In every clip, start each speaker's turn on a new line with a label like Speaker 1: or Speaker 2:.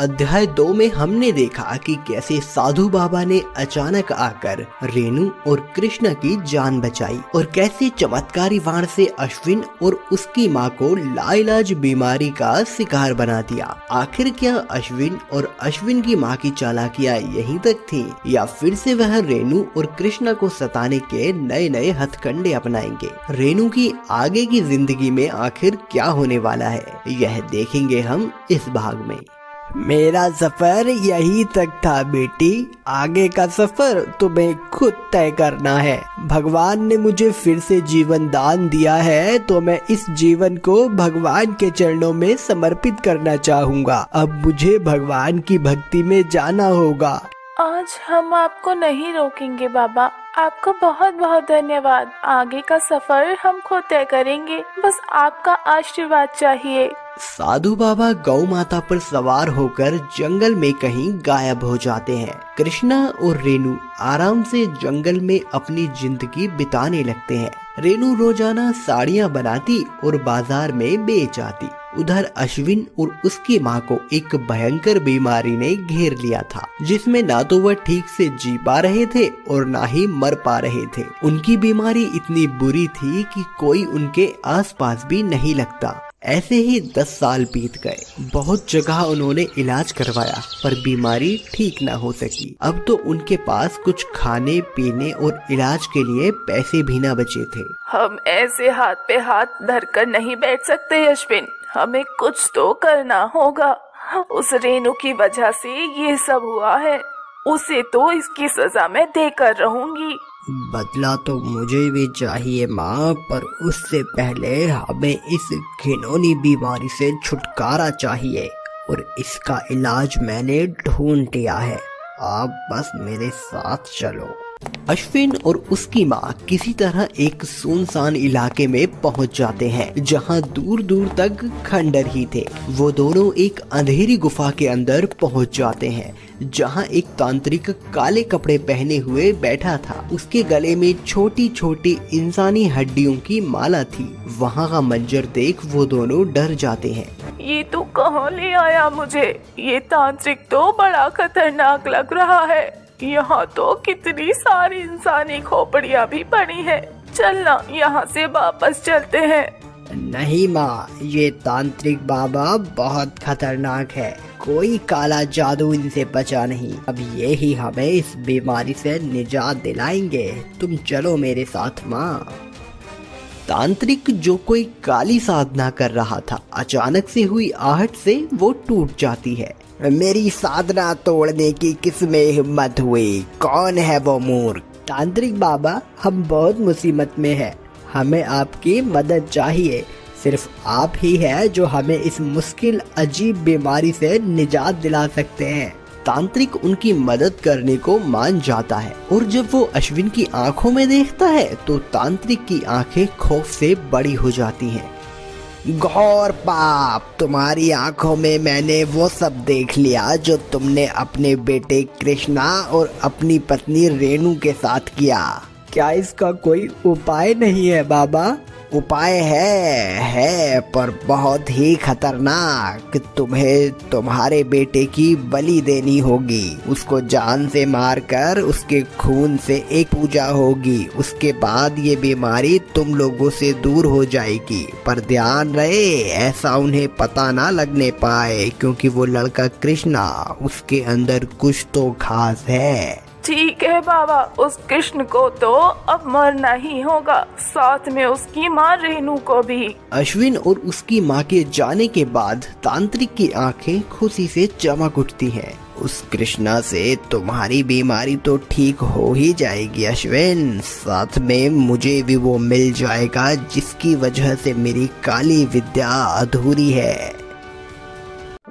Speaker 1: अध्याय 2 में हमने देखा कि कैसे साधु बाबा ने अचानक आकर रेणु और कृष्णा की जान बचाई और कैसे चमत्कारी वाण से अश्विन और उसकी माँ को लाइलाज बीमारी का शिकार बना दिया। आखिर क्या अश्विन और अश्विन की माँ की चालाकियाँ यहीं तक थी या फिर से वह रेणु और कृष्णा को सताने के नए नए हथकंडे अपनाएंगे? रेणु की आगे की जिंदगी में आखिर क्या होने वाला है, यह देखेंगे हम इस भाग में।
Speaker 2: मेरा सफर यही तक था बेटी, आगे का सफर तुम्हें खुद तय करना है। भगवान ने मुझे फिर से जीवन दान दिया है तो मैं इस जीवन को भगवान के चरणों में समर्पित करना चाहूँगा। अब मुझे भगवान की भक्ति में जाना होगा।
Speaker 3: आज हम आपको नहीं रोकेंगे बाबा, आपका बहुत बहुत धन्यवाद। आगे का सफर हम खुद तय करेंगे, बस आपका आशीर्वाद चाहिए।
Speaker 1: साधु बाबा गौ माता पर सवार होकर जंगल में कहीं गायब हो जाते हैं। कृष्णा और रेणु आराम से जंगल में अपनी जिंदगी बिताने लगते हैं। रेणु रोजाना साड़ियाँ बनाती और बाजार में बेच आती। उधर अश्विन और उसकी माँ को एक भयंकर बीमारी ने घेर लिया था, जिसमें ना तो वह ठीक से जी पा रहे थे और ना ही मर पा रहे थे। उनकी बीमारी इतनी बुरी थी कि कोई उनके आसपास भी नहीं लगता। ऐसे ही 10 साल बीत गए। बहुत जगह उन्होंने इलाज करवाया पर बीमारी ठीक न हो सकी। अब तो उनके पास कुछ खाने पीने और इलाज के लिए पैसे भी न बचे थे।
Speaker 3: हम ऐसे हाथ पे हाथ धरकर नहीं बैठ सकते अश्विन, हमें कुछ तो करना होगा। उस रेणु की वजह से ये सब हुआ है, उसे तो इसकी सजा मैं देकर रहूंगी।
Speaker 2: बदला तो मुझे भी चाहिए माँ, पर उससे पहले हमें इस घिनौनी बीमारी से छुटकारा चाहिए और इसका इलाज मैंने ढूंढ लिया है। आप बस मेरे साथ चलो।
Speaker 1: अश्विन और उसकी माँ किसी तरह एक सुनसान इलाके में पहुंच जाते हैं जहां दूर दूर तक खंडर ही थे। वो दोनों एक अंधेरी गुफा के अंदर पहुंच जाते हैं जहां एक तांत्रिक काले कपड़े पहने हुए बैठा था। उसके गले में छोटी छोटी इंसानी हड्डियों की माला थी। वहां का मंजर देख वो दोनों डर जाते हैं।
Speaker 3: ये तो कहाँ ले आया मुझे? ये तांत्रिक तो बड़ा खतरनाक लग रहा है। यहाँ तो कितनी सारी इंसानी खोपड़ियाँ भी पड़ी हैं। चलना यहाँ से वापस चलते हैं।
Speaker 2: नहीं माँ, ये तांत्रिक बाबा बहुत खतरनाक है। कोई काला जादू इनसे बचा नहीं। अब ये ही हमें इस बीमारी से निजात दिलाएंगे। तुम चलो मेरे साथ माँ।
Speaker 1: तांत्रिक जो कोई काली साधना कर रहा था, अचानक से हुई आहट से वो टूट जाती है।
Speaker 2: मेरी साधना तोड़ने की किसमें हिम्मत हुई? कौन है वो मूर्ख? तांत्रिक बाबा, हम बहुत मुसीबत में हैं। हमें आपकी मदद चाहिए। सिर्फ आप ही है जो हमें इस मुश्किल अजीब बीमारी से निजात दिला सकते हैं।
Speaker 1: तांत्रिक उनकी मदद करने को मान जाता है और जब वो अश्विन की आंखों में देखता है तो तांत्रिक की आंखें खौफ से बड़ी हो जाती हैं।
Speaker 2: घोर पाप, तुम्हारी आंखों में मैंने वो सब देख लिया जो तुमने अपने बेटे कृष्णा और अपनी पत्नी रेणु के साथ किया। क्या इसका कोई उपाय नहीं है बाबा? उपाय है पर बहुत ही खतरनाक। तुम्हें तुम्हारे बेटे की बलि देनी होगी। उसको जान से मारकर उसके खून से एक पूजा होगी। उसके बाद ये बीमारी तुम लोगों से दूर हो जाएगी। पर ध्यान रहे ऐसा उन्हें पता ना लगने पाए, क्योंकि वो लड़का कृष्णा, उसके अंदर कुछ तो खास है।
Speaker 3: ठीक है बाबा, उस कृष्ण को तो अब मरना ही होगा, साथ में उसकी माँ रेणु को भी।
Speaker 1: अश्विन और उसकी माँ के जाने के बाद तांत्रिक की आंखें खुशी से चमक उठती हैं।
Speaker 2: उस कृष्णा से तुम्हारी बीमारी तो ठीक हो ही जाएगी अश्विन, साथ में मुझे भी वो मिल जाएगा जिसकी वजह से मेरी काली विद्या अधूरी है।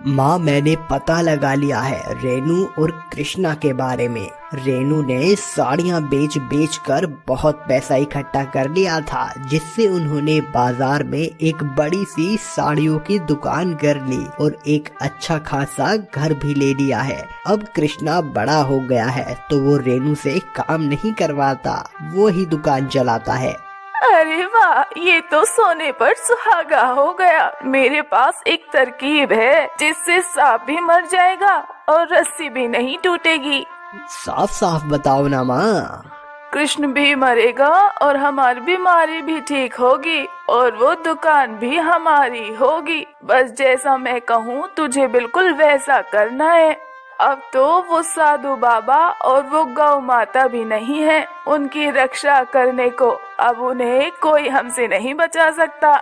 Speaker 2: माँ, मैंने पता लगा लिया है रेणु और कृष्णा के बारे में। रेणु ने साड़ियाँ बेच कर बहुत पैसा इकट्ठा कर लिया था, जिससे उन्होंने बाजार में एक बड़ी सी साड़ियों की दुकान कर ली और एक अच्छा खासा घर भी ले लिया है। अब कृष्णा बड़ा हो गया है तो वो रेणु से काम नहीं करवाता, वो ही दुकान चलाता है।
Speaker 3: अरे वाह, ये तो सोने पर सुहागा हो गया। मेरे पास एक तरकीब है जिससे सांप भी मर जाएगा और रस्सी भी नहीं टूटेगी।
Speaker 2: साफ साफ बताओ ना माँ।
Speaker 3: कृष्ण भी मरेगा और हमारी बीमारी भी ठीक होगी और वो दुकान भी हमारी होगी। बस जैसा मैं कहूँ तुझे बिल्कुल वैसा करना है। अब तो वो साधु बाबा और वो गौ माता भी नहीं है उनकी रक्षा करने को। अब उन्हें कोई हमसे नहीं बचा सकता।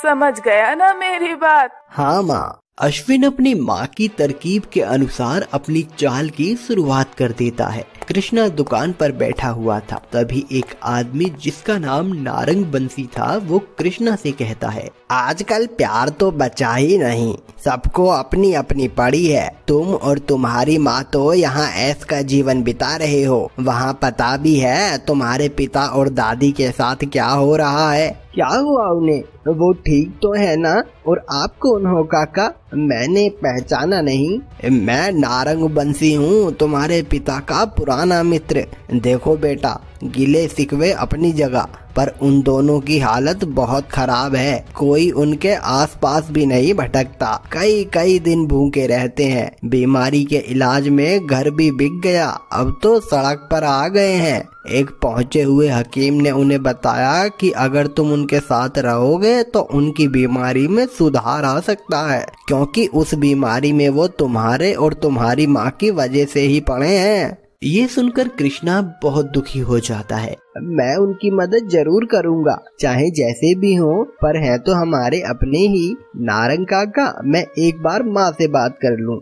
Speaker 3: समझ गया ना मेरी बात?
Speaker 2: हाँ माँ।
Speaker 1: अश्विन अपनी माँ की तरकीब के अनुसार अपनी चाल की शुरुआत कर देता है। कृष्णा दुकान पर बैठा हुआ था। तभी एक आदमी जिसका नाम नारंग बंसी था वो कृष्णा से कहता है,
Speaker 2: आजकल प्यार तो बचा ही नहीं, सबको अपनी अपनी पड़ी है। तुम और तुम्हारी माँ तो यहाँ ऐश का जीवन बिता रहे हो। वहाँ पता भी है तुम्हारे पिता और दादी के साथ क्या हो रहा है। क्या हुआ उन्हें? वो ठीक तो है ना? और आप कौन हो काका? मैंने पहचाना नहीं। मैं नारंग बंसी हूँ, तुम्हारे पिता का पुराना मित्र। देखो बेटा, गिले शिकवे अपनी जगह, पर उन दोनों की हालत बहुत खराब है। कोई उनके आसपास भी नहीं भटकता। कई कई दिन भूखे रहते हैं। बीमारी के इलाज में घर भी बिक गया, अब तो सड़क पर आ गए हैं। एक पहुंचे हुए हकीम ने उन्हें बताया कि अगर तुम उनके साथ रहोगे तो उनकी बीमारी में सुधार आ सकता है, क्योंकि उस बीमारी में वो तुम्हारे और तुम्हारी माँ की वजह से ही पड़े हैं।
Speaker 1: ये सुनकर कृष्णा बहुत दुखी हो जाता है।
Speaker 2: मैं उनकी मदद जरूर करूंगा, चाहे जैसे भी हो, पर है तो हमारे अपने ही। नारंग काका, मैं एक बार माँ से बात कर लूं।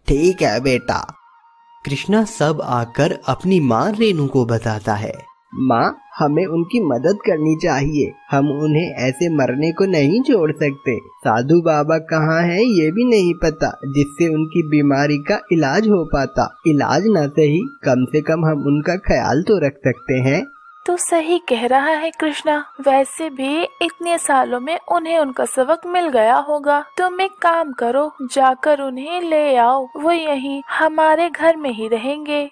Speaker 2: ठीक है बेटा।
Speaker 1: कृष्णा सब आकर अपनी माँ रेनू को बताता है।
Speaker 2: माँ, हमें उनकी मदद करनी चाहिए। हम उन्हें ऐसे मरने को नहीं छोड़ सकते। साधु बाबा कहाँ हैं ये भी नहीं पता, जिससे उनकी बीमारी का इलाज हो पाता। इलाज न सही, कम से कम हम उनका ख्याल तो रख सकते हैं।
Speaker 3: तो सही कह रहा है कृष्णा। वैसे भी इतने सालों में उन्हें उनका सबक मिल गया होगा। तुम एक काम करो, जाकर उन्हें ले आओ। वो यहीं हमारे घर में ही रहेंगे।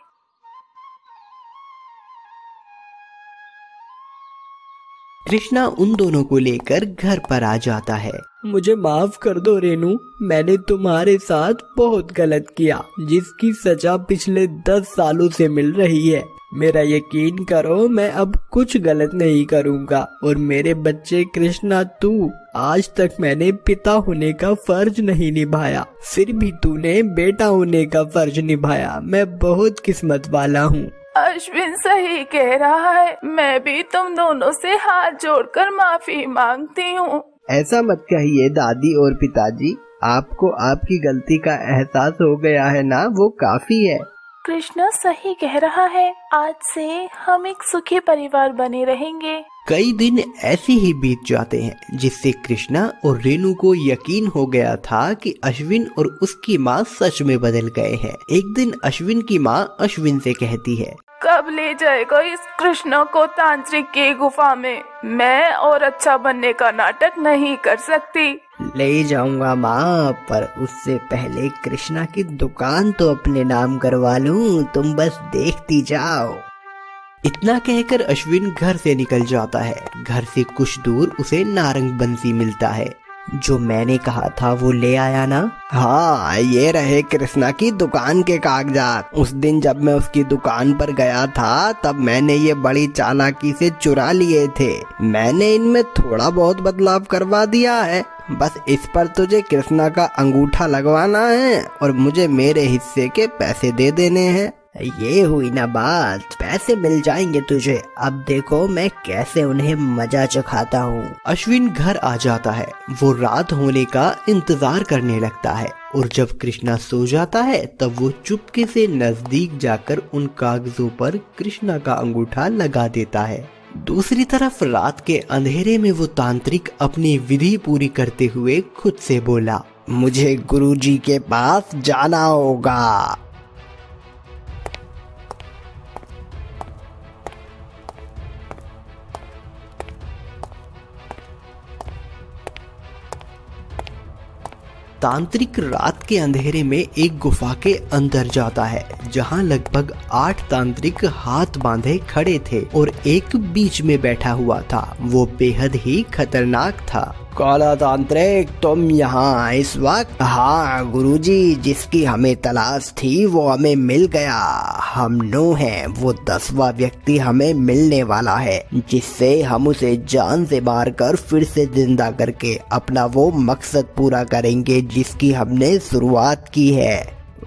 Speaker 1: कृष्णा उन दोनों को लेकर घर पर आ जाता है।
Speaker 2: मुझे माफ कर दो रेनू, मैंने तुम्हारे साथ बहुत गलत किया, जिसकी सजा पिछले 10 सालों से मिल रही है। मेरा यकीन करो, मैं अब कुछ गलत नहीं करूँगा। और मेरे बच्चे कृष्णा, तू, आज तक मैंने पिता होने का फर्ज नहीं निभाया, फिर भी तूने बेटा होने का फर्ज निभाया। मैं बहुत किस्मत वाला हूँ।
Speaker 3: अश्विन सही कह रहा है। मैं भी तुम दोनों से हाथ जोड़कर माफी मांगती हूँ।
Speaker 2: ऐसा मत कहिए दादी और पिताजी, आपको आपकी गलती का एहसास हो गया है ना, वो काफी है।
Speaker 3: कृष्णा सही कह रहा है। आज से हम एक सुखी परिवार बने रहेंगे।
Speaker 1: कई दिन ऐसे ही बीत जाते हैं, जिससे कृष्णा और रेनू को यकीन हो गया था कि अश्विन और उसकी माँ सच में बदल गए हैं। एक दिन अश्विन की माँ अश्विन से कहती है,
Speaker 3: कब ले जाएगा इस कृष्णा को तांत्रिक की गुफा में? मैं और अच्छा बनने का नाटक नहीं कर सकती।
Speaker 2: ले जाऊंगा माँ, पर उससे पहले कृष्णा की दुकान तो अपने नाम करवा लूं। तुम बस देखती जाओ।
Speaker 1: इतना कहकर अश्विन घर से निकल जाता है। घर से कुछ दूर उसे नारंग बंसी मिलता है। जो मैंने कहा था वो ले आया ना?
Speaker 2: हाँ, ये रहे कृष्णा की दुकान के कागजात। उस दिन जब मैं उसकी दुकान पर गया था, तब मैंने ये बड़ी चालाकी से चुरा लिए थे। मैंने इनमें थोड़ा बहुत बदलाव करवा दिया है। बस इस पर तुझे कृष्णा का अंगूठा लगवाना है और मुझे मेरे हिस्से के पैसे दे देने हैं। ये हुई ना बात, पैसे मिल जाएंगे तुझे। अब देखो मैं कैसे उन्हें मजा चखाता हूँ।
Speaker 1: अश्विन घर आ जाता है। वो रात होने का इंतजार करने लगता है और जब कृष्णा सो जाता है तब वो चुपके से नजदीक जाकर उन कागजों पर कृष्णा का अंगूठा लगा देता है। दूसरी तरफ रात के अंधेरे में वो तांत्रिक अपनी विधि पूरी करते हुए खुद से बोला,
Speaker 2: मुझे गुरुजी के पास जाना होगा।
Speaker 1: तांत्रिक रात के अंधेरे में एक गुफा के अंदर जाता है, जहां लगभग 8 तांत्रिक हाथ बांधे खड़े थे और एक बीच में बैठा हुआ था। वो बेहद ही खतरनाक था।
Speaker 2: काला तांत्रिक, तुम यहाँ इस वक्त? हाँ गुरुजी, जिसकी हमें तलाश थी वो हमें मिल गया। हम 9 हैं, वो 10वां व्यक्ति हमें मिलने वाला है, जिससे हम उसे जान से मार कर फिर से जिंदा करके अपना वो मकसद पूरा करेंगे जिसकी हमने शुरुआत की है।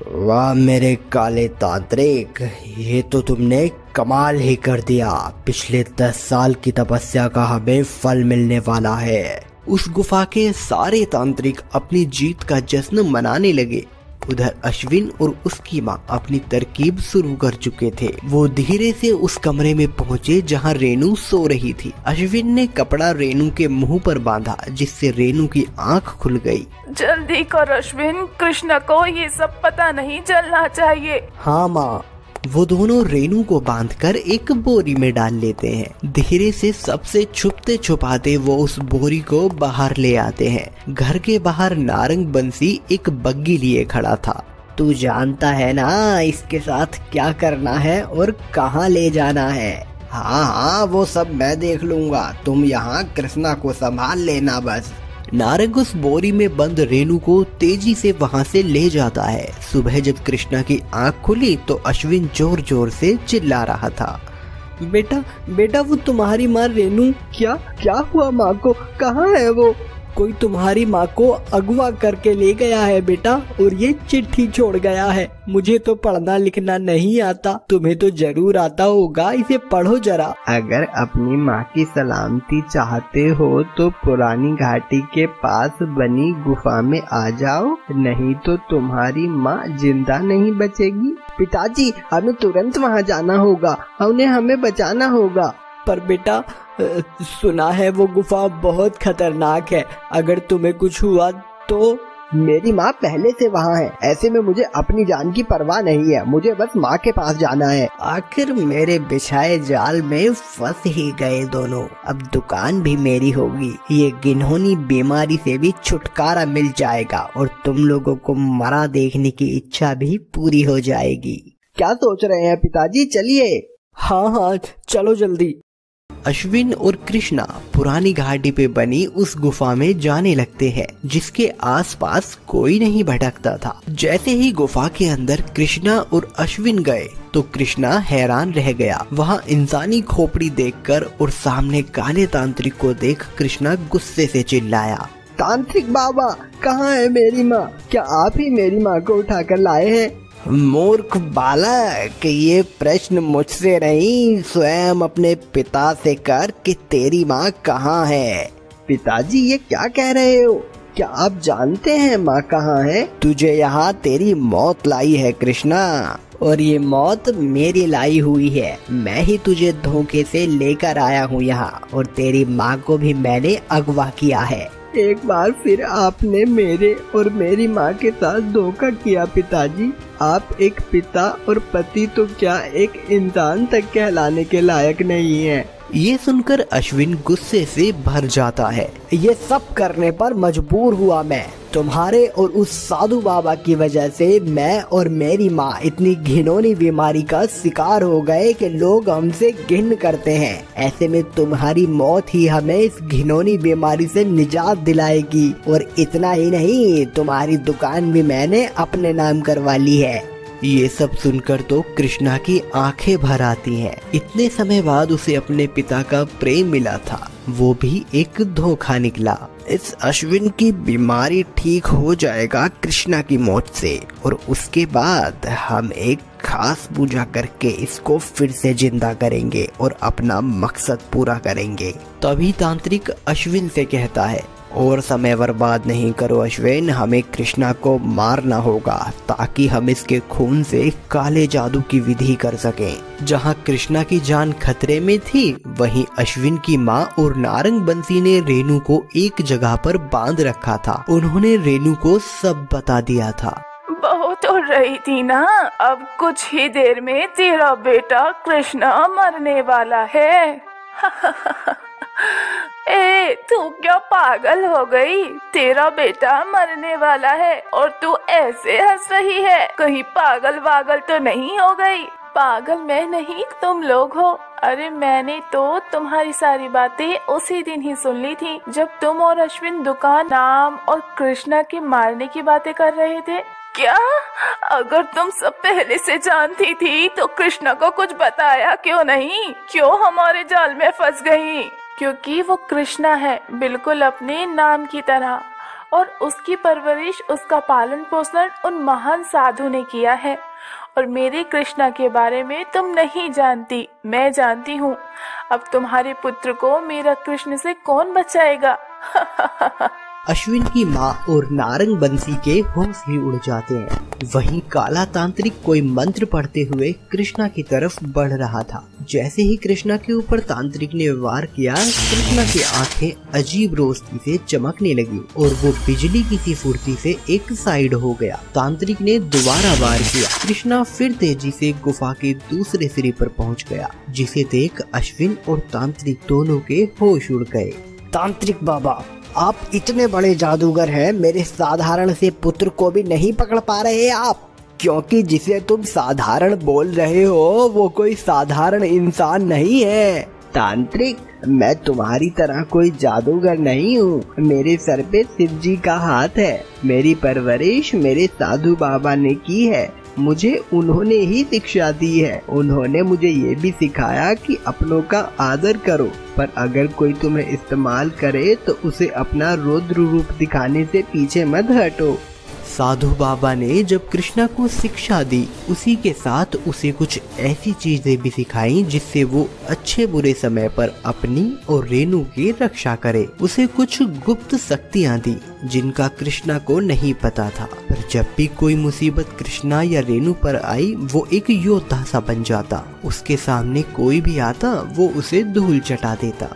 Speaker 2: वाह मेरे काले तांत्रिक, ये तो तुमने कमाल ही कर दिया। पिछले 10 साल की तपस्या का हमें फल मिलने वाला है।
Speaker 1: उस गुफा के सारे तांत्रिक अपनी जीत का जश्न मनाने लगे। उधर अश्विन और उसकी माँ अपनी तरकीब शुरू कर चुके थे। वो धीरे से उस कमरे में पहुँचे जहाँ रेनू सो रही थी। अश्विन ने कपड़ा रेनू के मुंह पर बांधा, जिससे रेनू की आंख खुल गई।
Speaker 3: जल्दी कर अश्विन, कृष्णा को ये सब पता नहीं चलना चाहिए।
Speaker 2: हाँ माँ।
Speaker 1: वो दोनों रेनू को बांधकर एक बोरी में डाल लेते हैं। धीरे से सबसे छुपते छुपाते वो उस बोरी को बाहर ले आते हैं। घर के बाहर नारंग बंसी एक बग्गी लिए खड़ा था।
Speaker 2: तू जानता है ना इसके साथ क्या करना है और कहाँ ले जाना है? हाँ, वो सब मैं देख लूंगा, तुम यहाँ कृष्णा को संभाल लेना बस।
Speaker 1: नारंग उस बोरी में बंद रेनू को तेजी से वहां से ले जाता है। सुबह जब कृष्णा की आंख खुली तो अश्विन जोर जोर से चिल्ला रहा था।
Speaker 2: बेटा वो तुम्हारी माँ रेनू, क्या हुआ माँ को? कहाँ है वो? कोई तुम्हारी माँ को अगवा करके ले गया है बेटा, और ये चिट्ठी छोड़ गया है। मुझे तो पढ़ना लिखना नहीं आता, तुम्हें तो जरूर आता होगा, इसे पढ़ो जरा।
Speaker 4: अगर अपनी माँ की सलामती चाहते हो तो पुरानी घाटी के पास बनी गुफा में आ जाओ, नहीं तो तुम्हारी माँ जिंदा नहीं बचेगी।
Speaker 2: पिताजी, हमें तुरंत वहाँ जाना होगा, उन्हें हमें बचाना होगा। पर बेटा, सुना है वो गुफा बहुत खतरनाक है, अगर तुम्हें कुछ हुआ तो? मेरी माँ पहले से वहाँ है, ऐसे में मुझे अपनी जान की परवाह नहीं है, मुझे बस माँ के पास जाना है।
Speaker 1: आखिर मेरे बिछाए जाल में फंस ही गए दोनों, अब दुकान भी मेरी होगी। ये घिनौनी बीमारी से भी छुटकारा मिल जाएगा और तुम लोगों को मरा देखने की इच्छा भी पूरी हो जाएगी।
Speaker 2: क्या सोच रहे हैं पिताजी? चलिए। हाँ, चलो जल्दी।
Speaker 1: अश्विन और कृष्णा पुरानी घाटी पे बनी उस गुफा में जाने लगते हैं, जिसके आसपास कोई नहीं भटकता था। जैसे ही गुफा के अंदर कृष्णा और अश्विन गए तो कृष्णा हैरान रह गया। वहाँ इंसानी खोपड़ी देखकर और सामने काले तांत्रिक को देख कृष्णा गुस्से से चिल्लाया,
Speaker 2: तांत्रिक बाबा, कहाँ है मेरी माँ? क्या आप ही मेरी माँ को उठाकर लाए हैं?
Speaker 1: मूर्ख बालक, ये प्रश्न मुझसे नहीं, स्वयं अपने पिता से कर कि तेरी माँ कहाँ है।
Speaker 2: पिताजी, ये क्या कह रहे हो? क्या आप जानते हैं माँ कहाँ है?
Speaker 1: तुझे यहाँ तेरी मौत लाई है कृष्णा, और ये मौत मेरी लाई हुई है। मैं ही तुझे धोखे से लेकर आया हूँ यहाँ, और तेरी माँ को भी मैंने अगवा किया है।
Speaker 2: एक बार फिर आपने मेरे और मेरी माँ के साथ धोखा किया पिताजी। आप एक पिता और पति तो क्या, एक इंसान तक कहलाने के लायक नहीं है।
Speaker 1: ये सुनकर अश्विन गुस्से से भर जाता है।
Speaker 2: ये सब करने पर मजबूर हुआ मैं। तुम्हारे और उस साधु बाबा की वजह से मैं और मेरी माँ इतनी घिनौनी बीमारी का शिकार हो गए कि लोग हमसे घिन करते हैं। ऐसे में तुम्हारी मौत ही हमें इस घिनौनी बीमारी से निजात दिलाएगी। और इतना ही नहीं, तुम्हारी दुकान भी मैंने अपने नाम करवा ली है।
Speaker 1: ये सब सुनकर तो कृष्णा की आंखें भर आती हैं। इतने समय बाद उसे अपने पिता का प्रेम मिला था, वो भी एक धोखा निकला। इस अश्विन की बीमारी ठीक हो जाएगा कृष्णा की मौत से, और उसके बाद हम एक खास पूजा करके इसको फिर से जिंदा करेंगे और अपना मकसद पूरा करेंगे। तभी तांत्रिक अश्विन से कहता है, और समय बर्बाद नहीं करो अश्विन, हमें कृष्णा को मारना होगा ताकि हम इसके खून से काले जादू की विधि कर सकें। जहां कृष्णा की जान खतरे में थी, वहीं अश्विन की माँ और नारंग बंसी ने रेनू को एक जगह पर बांध रखा था। उन्होंने रेनू को सब बता दिया था।
Speaker 3: बहुत उड़ रही थी ना, अब कुछ ही देर में तेरा बेटा कृष्णा मरने वाला है। ए, तू क्या पागल हो गई? तेरा बेटा मरने वाला है और तू ऐसे हंस रही है, कहीं पागल वागल तो नहीं हो गई? पागल मैं नहीं, तुम लोग हो। अरे मैंने तो तुम्हारी सारी बातें उसी दिन ही सुन ली थी जब तुम और अश्विन दुकान नाम और कृष्णा के मारने की बातें कर रहे थे। क्या? अगर तुम सब पहले से जानती थी तो कृष्णा को कुछ बताया क्यों नहीं? क्यों हमारे जाल में फंस गई? क्योंकि वो कृष्णा है, बिल्कुल अपने नाम की तरह, और उसकी परवरिश, उसका पालन पोषण उन महान साधु ने किया है। और मेरे कृष्णा के बारे में तुम नहीं जानती, मैं जानती हूँ। अब तुम्हारे पुत्र को मेरा कृष्ण से कौन बचाएगा?
Speaker 1: अश्विन की माँ और नारंग बंसी के होश ही उड़ जाते हैं। वहीं काला तांत्रिक कोई मंत्र पढ़ते हुए कृष्णा की तरफ बढ़ रहा था। जैसे ही कृष्णा के ऊपर तांत्रिक ने वार किया, कृष्णा की आंखें अजीब रोशनी से चमकने लगी और वो बिजली की सी फुर्ती से एक साइड हो गया। तांत्रिक ने दोबारा वार किया। कृष्णा फिर तेजी से गुफा के दूसरे सिरे पर पहुंच गया, जिसे देख अश्विन और तांत्रिक दोनों के होश उड़ गए।
Speaker 2: तांत्रिक बाबा, आप इतने बड़े जादूगर हैं, मेरे साधारण से पुत्र को भी नहीं पकड़ पा रहे आप? क्योंकि जिसे तुम साधारण बोल रहे हो वो कोई साधारण इंसान नहीं है।
Speaker 4: तांत्रिक, मैं तुम्हारी तरह कोई जादूगर नहीं हूँ। मेरे सर पे शिव जी का हाथ है। मेरी परवरिश मेरे साधु बाबा ने की है। मुझे उन्होंने ही शिक्षा दी है। उन्होंने मुझे ये भी सिखाया कि अपनों का आदर करो, पर अगर कोई तुम्हें इस्तेमाल करे तो उसे अपना रौद्र रूप दिखाने से पीछे मत हटो।
Speaker 1: साधु बाबा ने जब कृष्णा को शिक्षा दी, उसी के साथ उसे कुछ ऐसी चीजें भी सिखाई जिससे वो अच्छे बुरे समय पर अपनी और रेनू की रक्षा करे। उसे कुछ गुप्त शक्तियाँ दी जिनका कृष्णा को नहीं पता था, पर जब भी कोई मुसीबत कृष्णा या रेनू पर आई, वो एक योद्धा सा बन जाता। उसके सामने कोई भी आता, वो उसे धूल चटा देता।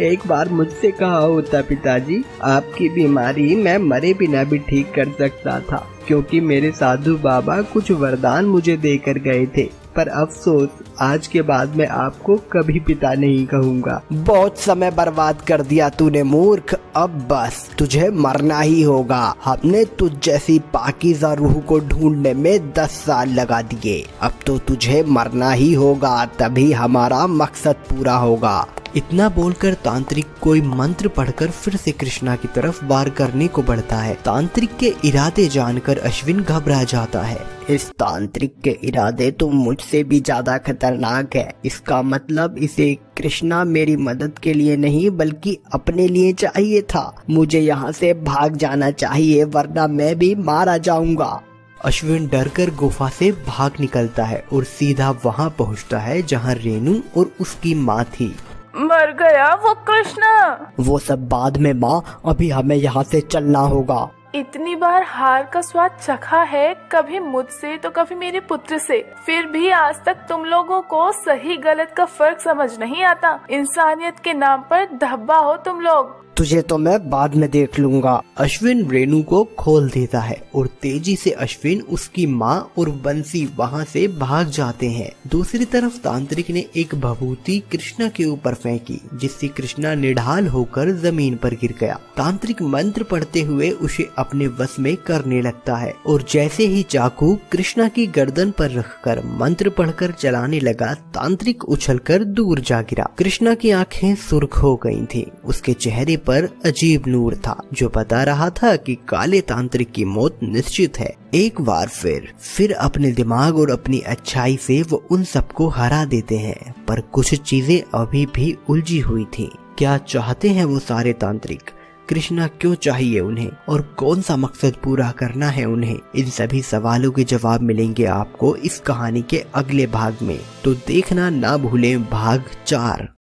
Speaker 4: एक बार मुझसे कहा होता पिताजी, आपकी बीमारी मैं मरे बिना भी ठीक कर सकता था, क्योंकि मेरे साधु बाबा कुछ वरदान मुझे देकर गए थे। पर अफसोस, आज के बाद मैं आपको कभी पिता नहीं कहूँगा।
Speaker 2: बहुत समय बर्बाद कर दिया तूने मूर्ख। अब बस तुझे मरना ही होगा। हमने तुझ जैसी पाकीज़ा रूह को ढूंढने में 10 साल लगा दिए। अब तो तुझे मरना ही होगा, तभी हमारा मकसद पूरा होगा।
Speaker 1: इतना बोलकर तांत्रिक कोई मंत्र पढ़कर फिर से कृष्णा की तरफ वार करने को बढ़ता है। तांत्रिक के इरादे जानकर अश्विन घबरा जाता है।
Speaker 2: इस तांत्रिक के इरादे तो मुझसे भी ज्यादा खतरनाक है। इसका मतलब इसे कृष्णा मेरी मदद के लिए नहीं बल्कि अपने लिए चाहिए था। मुझे यहाँ से भाग जाना चाहिए, वरना मैं भी मारा जाऊंगा।
Speaker 1: अश्विन डरकर गुफा से भाग निकलता है और सीधा वहाँ पहुँचता है जहाँ रेनू और उसकी माँ थी।
Speaker 3: मर गया वो कृष्णा।
Speaker 2: वो सब बाद में माँ, अभी हमें यहाँ से चलना होगा।
Speaker 3: इतनी बार हार का स्वाद चखा है, कभी मुझसे तो कभी मेरे पुत्र से, फिर भी आज तक तुम लोगों को सही गलत का फर्क समझ नहीं आता। इंसानियत के नाम पर धब्बा हो तुम लोग।
Speaker 2: तुझे तो मैं बाद में देख लूंगा।
Speaker 1: अश्विन रेनू को खोल देता है और तेजी से अश्विन, उसकी माँ और बंसी वहाँ से भाग जाते हैं। दूसरी तरफ तांत्रिक ने एक भभूति कृष्णा के ऊपर फेंकी, जिससे कृष्णा निढाल होकर जमीन पर गिर गया। तांत्रिक मंत्र पढ़ते हुए उसे अपने वश में करने लगता है और जैसे ही चाकू कृष्णा की गर्दन पर रखकर मंत्र पढ़कर चलाने लगा, तांत्रिक उछलकर दूर जा गिरा। कृष्णा की आंखें सुर्ख हो गई थी। उसके चेहरे पर अजीब नूर था जो बता रहा था कि काले तांत्रिक की मौत निश्चित है। एक बार फिर अपने दिमाग और अपनी अच्छाई से वो उन सबको हरा देते हैं, पर कुछ चीजें अभी भी उलझी हुई थी। क्या चाहते हैं वो सारे तांत्रिक? कृष्णा क्यों चाहिए उन्हें और कौन सा मकसद पूरा करना है उन्हें? इन सभी सवालों के जवाब मिलेंगे आपको इस कहानी के अगले भाग में, तो देखना ना भूलें भाग 4।